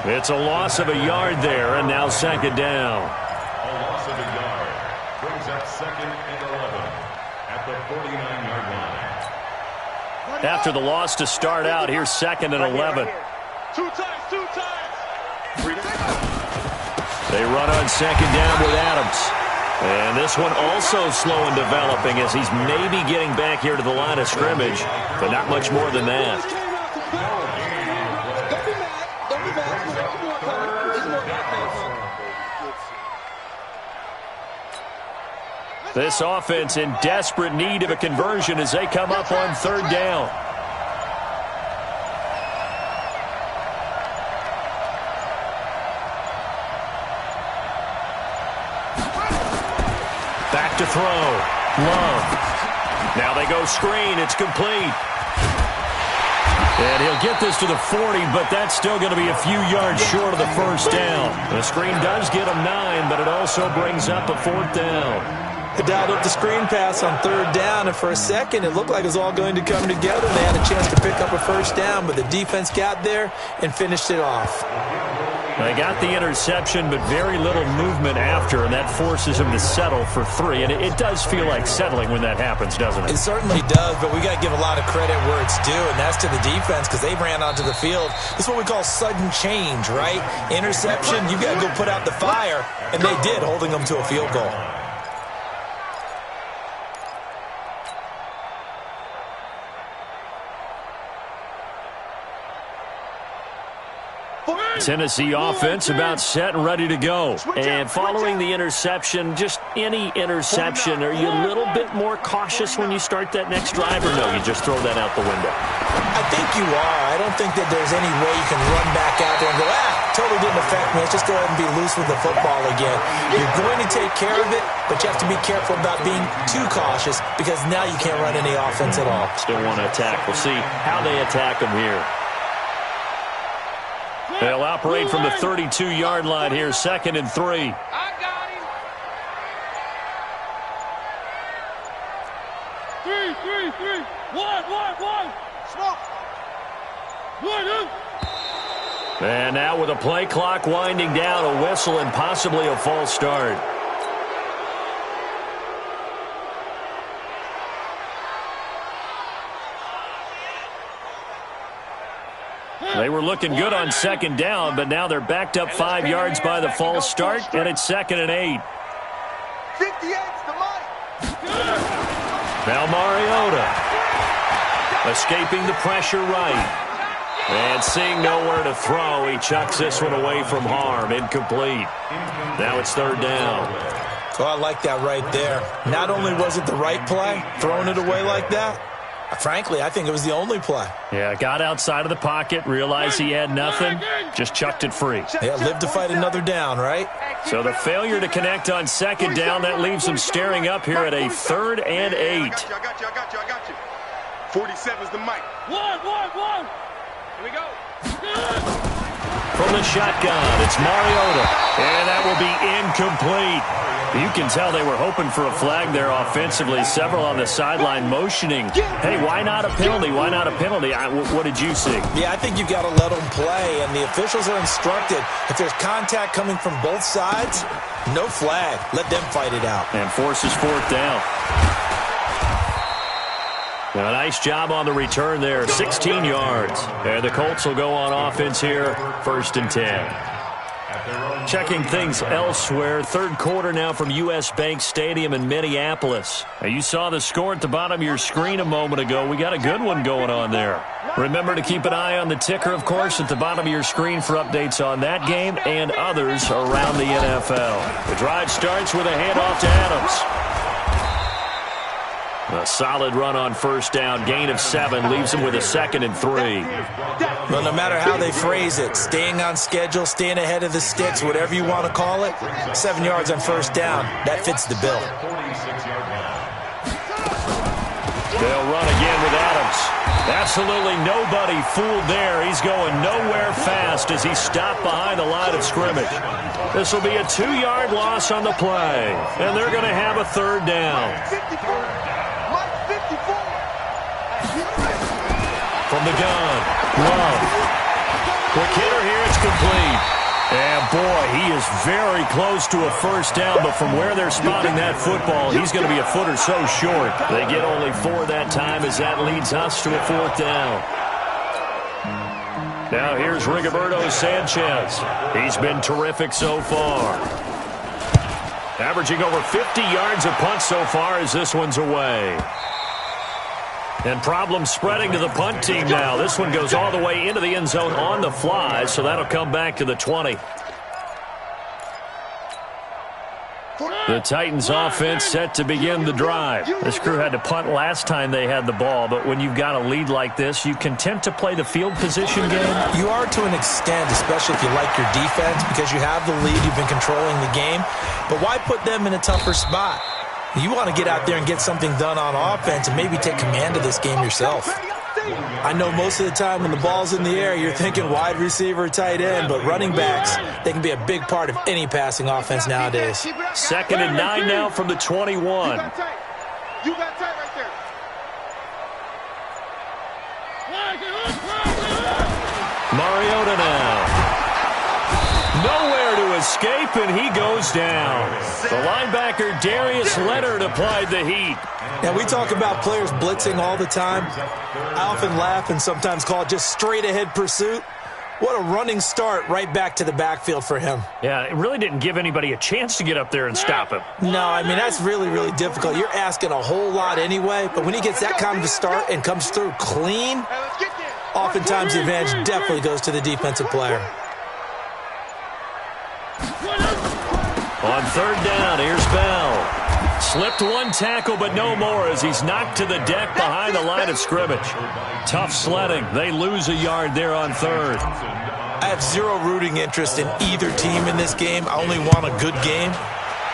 It's a loss of a yard there, and now 2nd down. A loss of a yard brings up 2nd and 11 at the 49-yard line. After the loss to start out, here's 2nd and 11. Two times. They run on 2nd down with Adams. And this one also slow in developing as he's maybe getting back here to the line of scrimmage, but not much more than that. This offense in desperate need of a conversion as they come up on 3rd down. Back to throw. Love. Now they go screen. It's complete. And he'll get this to the 40, but that's still going to be a few yards short of the first down. The screen does get him 9, but it also brings up a 4th down. They dialed up the screen pass on 3rd down, and for a second it looked like it was all going to come together. They had a chance to pick up a first down, but the defense got there and finished it off. They got the interception, but very little movement after, and that forces him to settle for 3. And it does feel like settling when that happens, doesn't it? It certainly does, but we got to give a lot of credit where it's due, and that's to the defense because they ran onto the field. This is what we call sudden change, right? Interception, you got to go put out the fire, and they did, holding them to a field goal. Tennessee offense about set and ready to go. And following the interception, just any interception, are you a little bit more cautious when you start that next drive, or no, you just throw that out the window? I think you are. I don't think that there's any way you can run back out there and go, totally didn't affect me. Let's just go ahead and be loose with the football again. You're going to take care of it, but you have to be careful about being too cautious because now you can't run any offense at all. Still want to attack. We'll see how they attack them here. They'll operate from the 32-yard line here, 2nd and 3. I got him. 3. 1. Smoke. 1. And now with a play clock winding down, a whistle and possibly a false start. They were looking good on 2nd down, but now they're backed up 5 yards by the false start, and it's 2nd and 8. 58's the mic. Now Mariota escaping the pressure right. And seeing nowhere to throw, he chucks this one away from harm. Incomplete. Now it's third down. Oh, I like that right there. Not only was it the right play, throwing it away like that, frankly, I think it was the only play. Yeah, got outside of the pocket, realized he had nothing, just chucked it free. Yeah, live to fight another down, right? So the failure to connect on second down, that leaves him staring up here at a 3rd and 8. I got you. 47's the mic. One. Here we go. From the shotgun, it's Mariota, and that will be incomplete. You can tell they were hoping for a flag there offensively. Several on the sideline motioning, hey, why not a penalty? Why not a penalty? What did you see? Yeah, I think you got to let them play, and the officials are instructed. If there's contact coming from both sides, no flag. Let them fight it out. And forces 4th down. Now, a nice job on the return there, 16 yards. And the Colts will go on offense here, 1st and 10. Checking things elsewhere, third quarter now from U.S. Bank Stadium in Minneapolis. Now, you saw the score at the bottom of your screen a moment ago. We got a good one going on there. Remember to keep an eye on the ticker, of course, at the bottom of your screen for updates on that game and others around the NFL. The drive starts with a handoff to Adams. A solid run on 1st down, gain of 7, leaves him with a 2nd and 3. Well, no matter how they phrase it, staying on schedule, staying ahead of the sticks, whatever you want to call it, 7 yards on 1st down, that fits the bill. They'll run again with Adams. Absolutely nobody fooled there. He's going nowhere fast as he stopped behind the line of scrimmage. This will be a 2-yard loss on the play, and they're going to have a 3rd down. From the gun, Love. Quick hitter here, it's complete. And boy, he is very close to a 1st down, but from where they're spotting that football, he's going to be a foot or so short. They get only 4 that time as that leads us to a 4th down. Now here's Rigoberto Sanchez. He's been terrific so far. Averaging over 50 yards a punt so far as this one's away. And problems spreading to the punt team now. This one goes all the way into the end zone on the fly, so that'll come back to the 20. The Titans offense set to begin the drive. This crew had to punt last time they had the ball, but when you've got a lead like this, you content to play the field position game? You are to an extent, especially if you like your defense, because you have the lead, you've been controlling the game. But why put them in a tougher spot? You want to get out there and get something done on offense and maybe take command of this game yourself. I know most of the time when the ball's in the air, you're thinking wide receiver, tight end, but running backs, they can be a big part of any passing offense nowadays. 2nd and 9 now from the 21. You got tight right there. Mariota now. Nowhere to escape, and he goes down. The linebacker, Darius Leonard, applied the heat. Now, we talk about players blitzing all the time. I often laugh and sometimes call it just straight-ahead pursuit. What a running start right back to the backfield for him. Yeah, it really didn't give anybody a chance to get up there and stop him. No, I mean, that's really, really difficult. You're asking a whole lot anyway, but when he gets that kind of a start and comes through clean, oftentimes the advantage definitely goes to the defensive player. On 3rd down, here's Bell. Slipped one tackle, but no more as he's knocked to the deck behind the line of scrimmage. Tough sledding. They lose a yard there on 3rd. I have zero rooting interest in either team in this game. I only want a good game.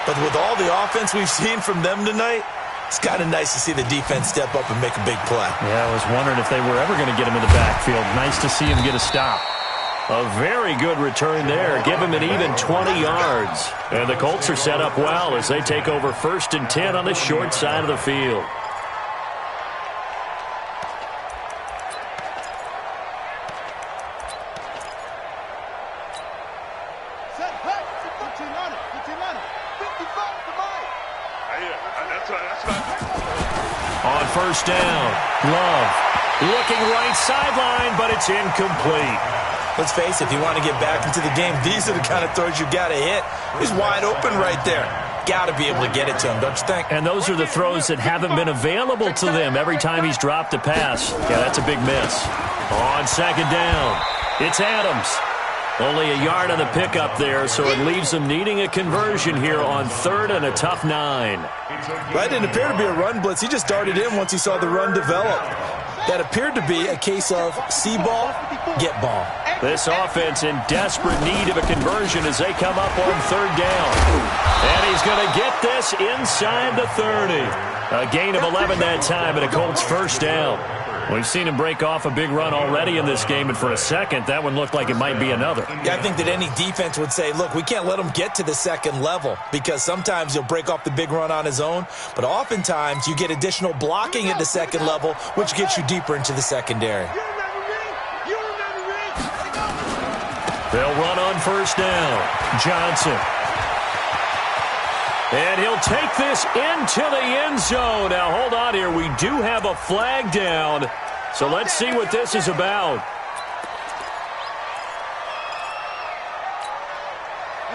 But with all the offense we've seen from them tonight, it's kind of nice to see the defense step up and make a big play. Yeah, I was wondering if they were ever going to get him in the backfield. Nice to see him get a stop. A very good return there. Give him an even 20 yards. And the Colts are set up well as they take over 1st and 10 on the short side of the field. On 1st down, Love looking right sideline, but it's incomplete. Let's face it, if you want to get back into the game, these are the kind of throws you got to hit. He's wide open right there. got to be able to get it to him, don't you think? And those are the throws that haven't been available to them every time he's dropped a pass. Yeah, that's a big miss. On second down, it's Adams. Only a yard on the pickup there, so it leaves them needing a conversion here on third and a tough 9. That didn't appear to be a run blitz. He just darted in once he saw the run develop. That appeared to be a case of see ball, get ball. This offense in desperate need of a conversion as they come up on third down. And he's going to get this inside the 30. A gain of 11 that time and a Colts first down. We've seen him break off a big run already in this game, and for a second, that one looked like it might be another. Yeah, I think that any defense would say, look, we can't let him get to the second level because sometimes he'll break off the big run on his own, but oftentimes you get additional blocking at the second level, which gets you deeper into the secondary. They'll run on first down. Johnson. And he'll take this into the end zone. Now, hold on here. We do have a flag down. So let's see what this is about.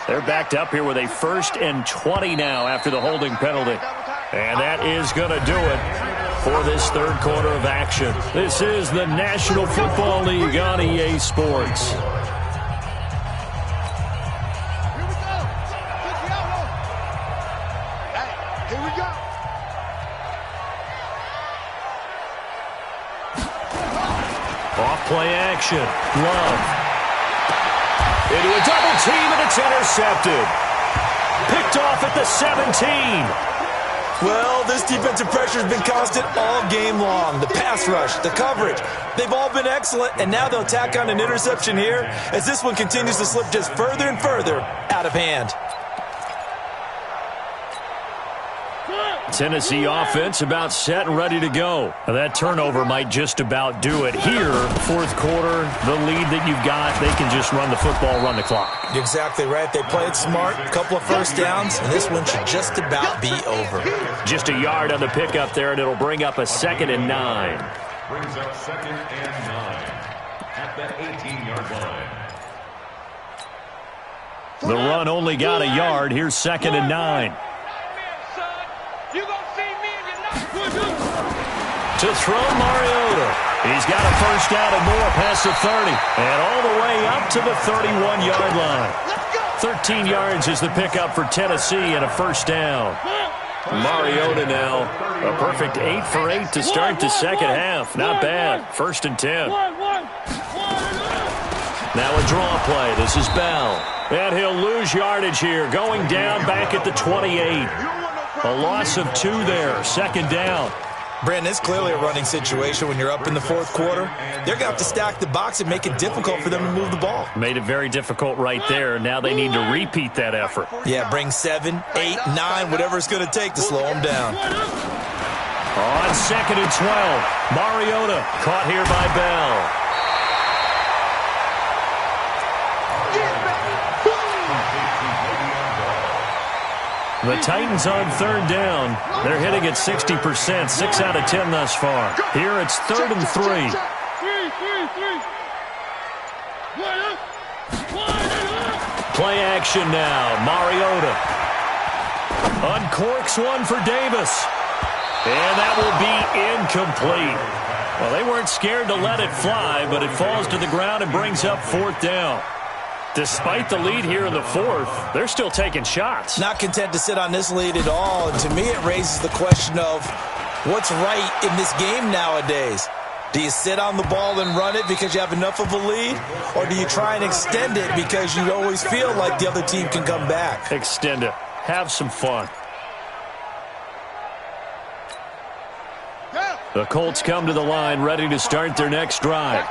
They're backed up here with a 1st and 20 now after the holding penalty. And that is going to do it for this third quarter of action. This is the National Football League on EA Sports. Play action. Love. Into a double team, and it's intercepted. Picked off at the 17. Well, this defensive pressure has been constant all game long. The pass rush, the coverage, they've all been excellent, and now they'll tack on an interception here as this one continues to slip just further and further out of hand. Tennessee offense about set and ready to go. Now that turnover might just about do it. Here, fourth quarter, the lead that you've got, they can just run the football, run the clock. You're exactly right. They played smart, a couple of first downs, and this one should just about be over. Just a yard on the pickup there, and it'll bring up a 2nd and 9. Brings up 2nd and 9 at the 18-yard line. The run only got a yard. Here's 2nd and 9. To throw Mariota. He's got a first down and more past the 30. And all the way up to the 31-yard line. 13 yards is the pickup for Tennessee and a first down. Mariota now, a perfect 8 for 8 to start the second half. Not bad. 1st and 10. Now a draw play. This is Bell. And he'll lose yardage here. Going down back at the 28. A loss of 2 there. 2nd down. Brandon, it's clearly a running situation when you're up in the fourth quarter. They're going to have to stack the box and make it difficult for them to move the ball. Made it very difficult right there. Now they need to repeat that effort. Yeah, bring 7, 8, 9, whatever it's going to take to slow them down. On 2nd and 12, Mariota caught here by Bell. The Titans on third down. They're hitting at 60%, 6 out of 10 thus far. Here it's 3rd and 3. Play action now. Mariota uncorks one for Davis. And that will be incomplete. Well, they weren't scared to let it fly, but it falls to the ground and brings up 4th down. Despite the lead here in the 4th, they're still taking shots. Not content to sit on this lead at all. And to me, it raises the question of what's right in this game nowadays. Do you sit on the ball and run it because you have enough of a lead? Or do you try and extend it because you always feel like the other team can come back? Extend it. Have some fun. The Colts come to the line ready to start their next drive.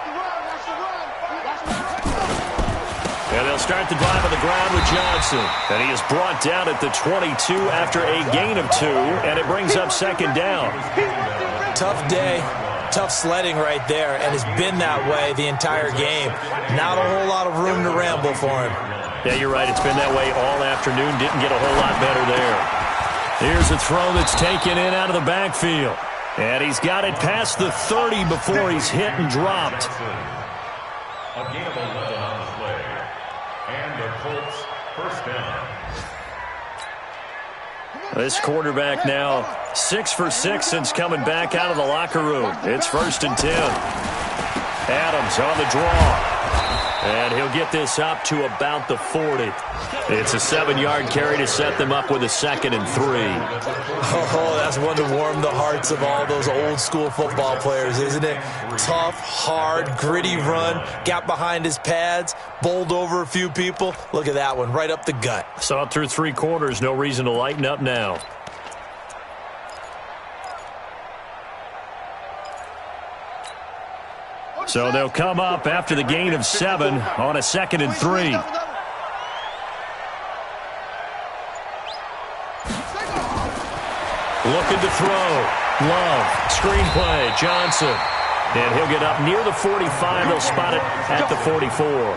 And they'll start the drive on the ground with Johnson. And he is brought down at the 22 after a gain of 2, and it brings up 2nd down. Tough day, tough sledding right there, and it's been that way the entire game. Not a whole lot of room to ramble for him. Yeah, you're right. It's been that way all afternoon. Didn't get a whole lot better there. Here's a throw that's taken in out of the backfield. And he's got it past the 30 before he's hit and dropped. A gain of 11 on the play. And the Colts first down. This quarterback now 6 for 6 since coming back out of the locker room. It's 1st and 10. Adams on the draw. And he'll get this up to about the 40. It's a 7-yard carry to set them up with a 2nd and 3. Oh, that's one to warm the hearts of all those old-school football players, isn't it? Tough, hard, gritty run. Got behind his pads, bowled over a few people. Look at that one, right up the gut. Saw it through 3 quarters. No reason to lighten up now. So they'll come up after the gain of 7 on a 2nd and 3. Looking to throw. Love. Screenplay. Johnson. And he'll get up near the 45. They'll spot it at the 44.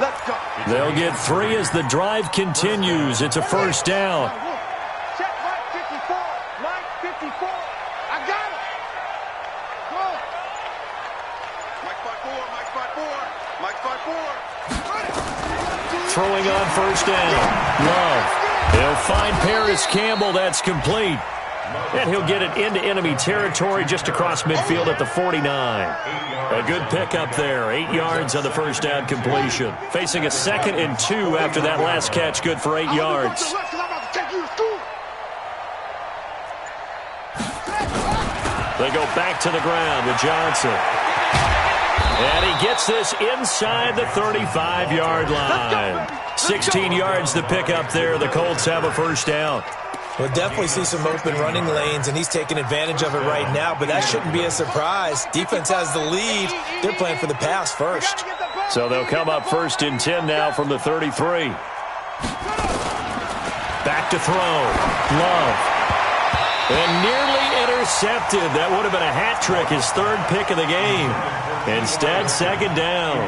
They'll get 3 as the drive continues. It's a 1st down. Check Mike 54. Mike 54. I got it. Go. Mike 54. Mike 54. Mike 54. Throwing on 1st down. Love. He'll find Paris Campbell. That's complete. And he'll get it into enemy territory just across midfield at the 49. A good pickup there. 8 yards on the 1st down completion. Facing a 2nd and 2 after that last catch. Good for 8 yards. They go back to the ground with Johnson. And he gets this inside the 35-yard line. 16 yards the pickup there. The Colts have a 1st down. We'll definitely see some open running lanes, and he's taking advantage of it right now, but that shouldn't be a surprise. Defense has the lead. They're playing for the pass first. So they'll come up 1st and 10 now from the 33. Back to throw. Love. And nearly intercepted. That would have been a hat trick, his 3rd pick of the game. Instead, 2nd down.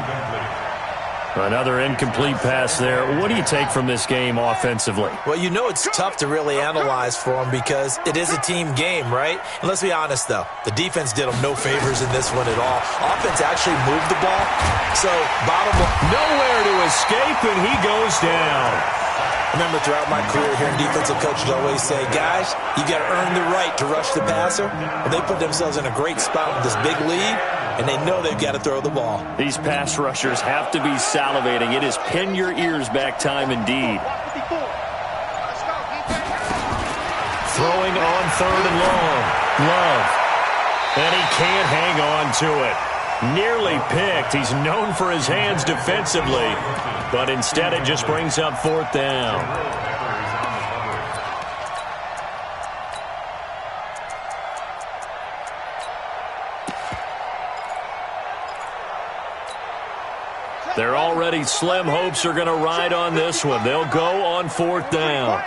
Another incomplete pass there. What do you take from this game offensively? Well, you know it's tough to really analyze for them because it is a team game, right? And let's be honest, though. The defense did them no favors in this one at all. Offense actually moved the ball. So, bottom line, nowhere to escape, and he goes down. Remember, throughout my career here in defensive coaches always say, guys, you got to earn the right to rush the passer. Well, they put themselves in a great spot with this big lead, and they know they've got to throw the ball. These pass rushers have to be salivating. It is pin your ears back time indeed. Throwing on 3rd and long. Love. And he can't hang on to it. Nearly picked. He's known for his hands defensively, but instead it just brings up 4th down. They're already slim hopes are going to ride on this one. They'll go on 4th down.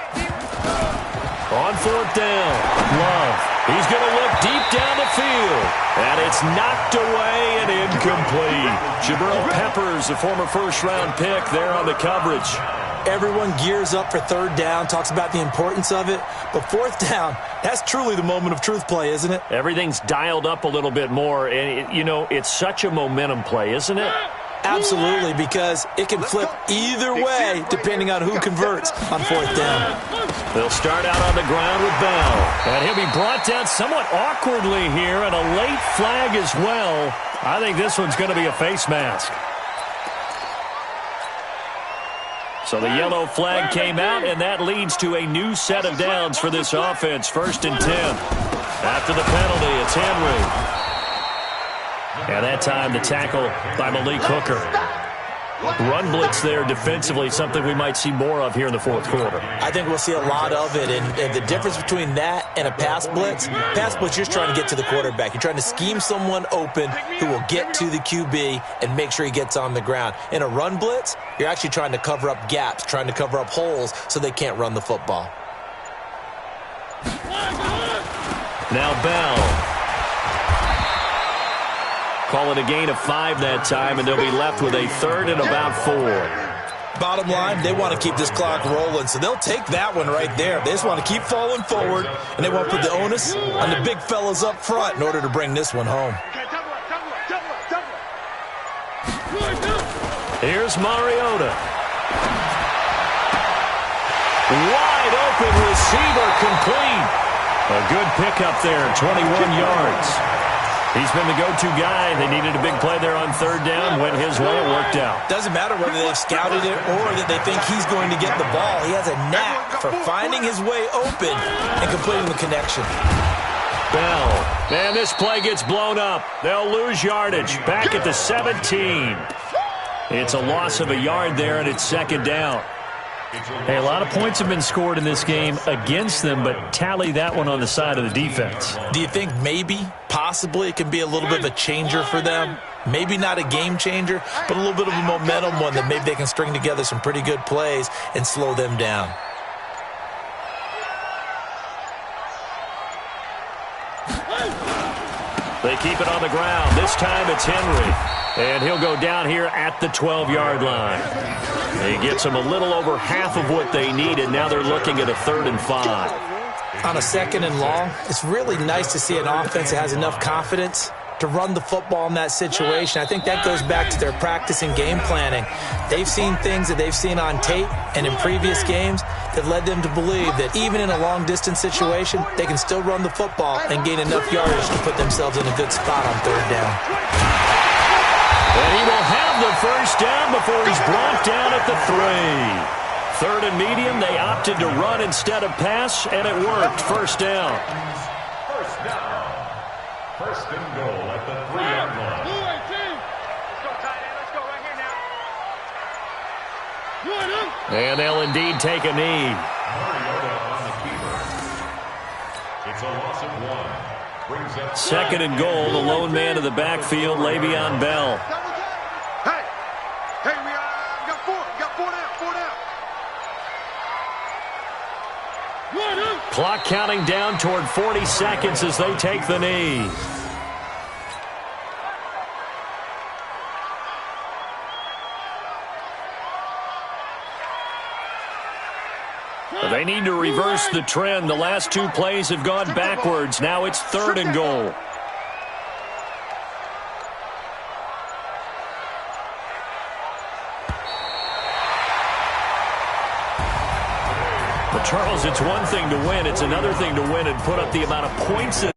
On 4th down, Love. He's going to look deep down the field. And it's knocked away and incomplete. Jabril Peppers, a former 1st-round pick there on the coverage. Everyone gears up for 3rd down, talks about the importance of it. But 4th down, that's truly the moment of truth play, isn't it? Everything's dialed up a little bit more. And, it's such a momentum play, isn't it? Absolutely, because it can flip either way depending on who converts on 4th down. They'll start out on the ground with Bell. And he'll be brought down somewhat awkwardly here, and a late flag as well. I think this one's going to be a face mask. So the yellow flag came out, and that leads to a new set of downs for this offense. 1st and 10. After the penalty, it's Henry. And that time, the tackle by Malik Hooker. Run blitz there defensively, something we might see more of here in the 4th quarter. I think we'll see a lot of it, and the difference between that and a pass blitz, you're just trying to get to the quarterback. You're trying to scheme someone open who will get to the QB and make sure he gets on the ground. In a run blitz, you're actually trying to cover up gaps, trying to cover up holes so they can't run the football. Now Bell. Call it a gain of 5 that time, and they'll be left with a 3rd and about 4. Bottom line, they want to keep this clock rolling, so they'll take that one right there. They just want to keep falling forward, and they want to put the onus on the big fellas up front in order to bring this one home. Here's Mariota. Wide open receiver complete. A good pickup there, 21 yards. He's been the go-to guy. They needed a big play there on third down. Went his way. It worked out. Doesn't matter whether they've scouted it or that they think he's going to get the ball. He has a knack for finding his way open and completing the connection. Bell. And this play gets blown up. They'll lose yardage. Back at the 17. It's a loss of a yard there, and it's second down. Hey, a lot of points have been scored in this game against them, but tally that one on the side of the defense. Do you think maybe, possibly, it can be a little bit of a changer for them? Maybe not a game changer, but a little bit of a momentum one that maybe they can string together some pretty good plays and slow them down. They keep it on the ground. This time it's Henry. And he'll go down here at the 12-yard line. He gets them a little over half of what they needed. Now they're looking at a 3rd and 5. On a 2nd and long, it's really nice to see an offense that has enough confidence to run the football in that situation. I think that goes back to their practice and game planning. They've seen things that they've seen on tape and in previous games that led them to believe that even in a long-distance situation, they can still run the football and gain enough yardage to put themselves in a good spot on 3rd down. And he will have the first down before he's brought down at the 3. 3rd and medium, they opted to run instead of pass, and it worked. First down. First down. First and goal at the 3-yard line. Let's go, tight end. Let's go right here now. And they'll indeed take a knee. Mariota on the keeper. It's a loss of 1. Brings up 2nd and goal, the lone man to the backfield, Le'Veon Bell. Hey, we got 4. We got 4 down. 4 down. Clock counting down toward 40 seconds as they take the knee. They need to reverse the trend. The last 2 plays have gone backwards. Now it's 3rd and goal. But Charles, it's one thing to win. It's another thing to win and put up the amount of points that